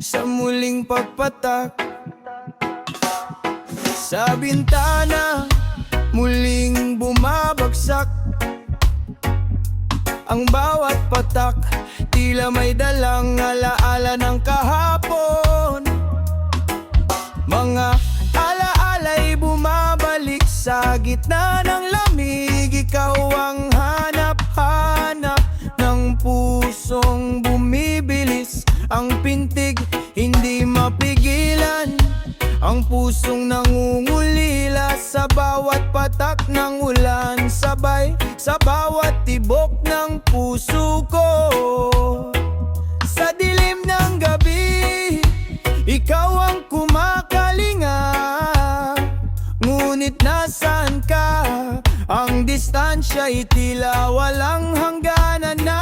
sa muling pagpatak. Sa bintana, muling bumabagsak. Ang bawat patak, tila may dalang alaala ng kahapon. Mga alaala'y bumabalik sa gitna ng lamig. Ikaw ang hanap-hanap ng pusong bumibilis. Ang pintig, hindi mapigilan. Ang pusong nangungulila sa bawat patak ng ulan. Sabay sa bawat tibok ng puso ko. Sa dilim ng gabi, ikaw ang kumakalinga. Ngunit nasaan ka? Ang distansya'y tila walang hangganan na.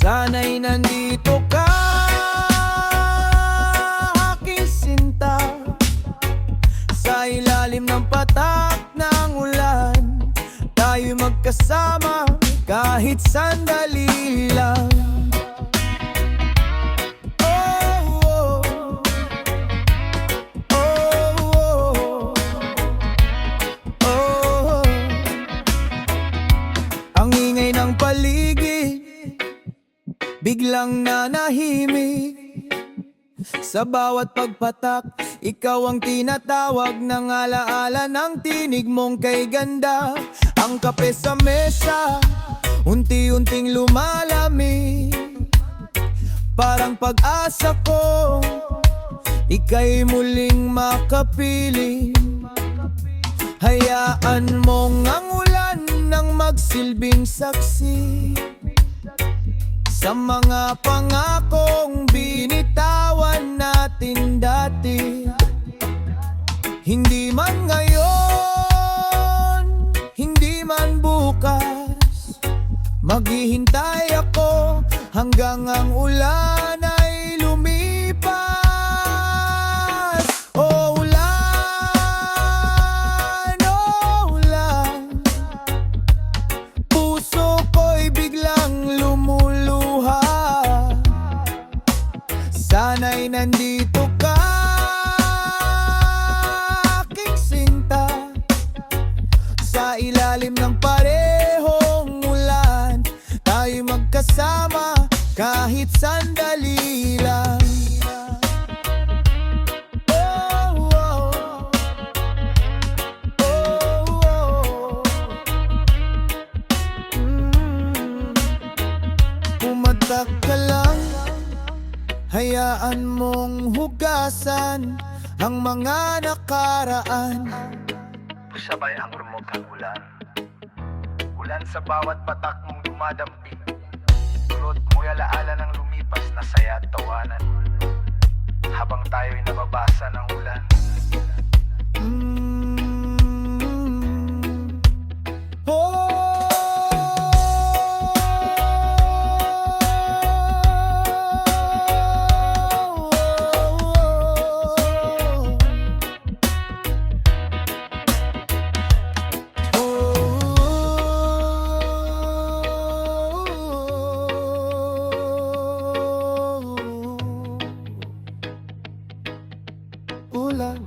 Sana'y nandito ka, aking sinta. Sa ilalim ng patak ng ulan, tayo'y magkasama kahit sandali lang. Oh, oh, oh, oh, oh. Ang ingay ng paligid biglang nanahimik. Sa bawat pagpatak, ikaw ang tinatawag ng alaala ng tinig mong kay ganda. Ang kape sa mesa, unti-unting lumalamig. Parang pag-asa ko, ika'y muling makapiling. Hayaan mong ang ulan nang magsilbing saksi sa mga pangakong binitawan natin dati. Hindi man ngayon, hindi man bukas, maghihintay ako hanggang ang ulan ay lumipas. Oh ulan, oh ulan, puso ko'y biglang lumuluha. Sana'y nandito ka, aking sinta. Sa ilalim ng parehong ulan, tayo'y magkasama kahit sandali lang. Oh, oh, oh, oh. Pumatak ka lang, hayaan mong hugasan ang mga nakaraan. Sabay ang rumog ng ulan. Ulan sa bawat patak mong dumadampi. Tulot mo'y alaala ng lumipas na saya at tawanan. Habang tayo'y nababasa ng ulan. Oh, ulan.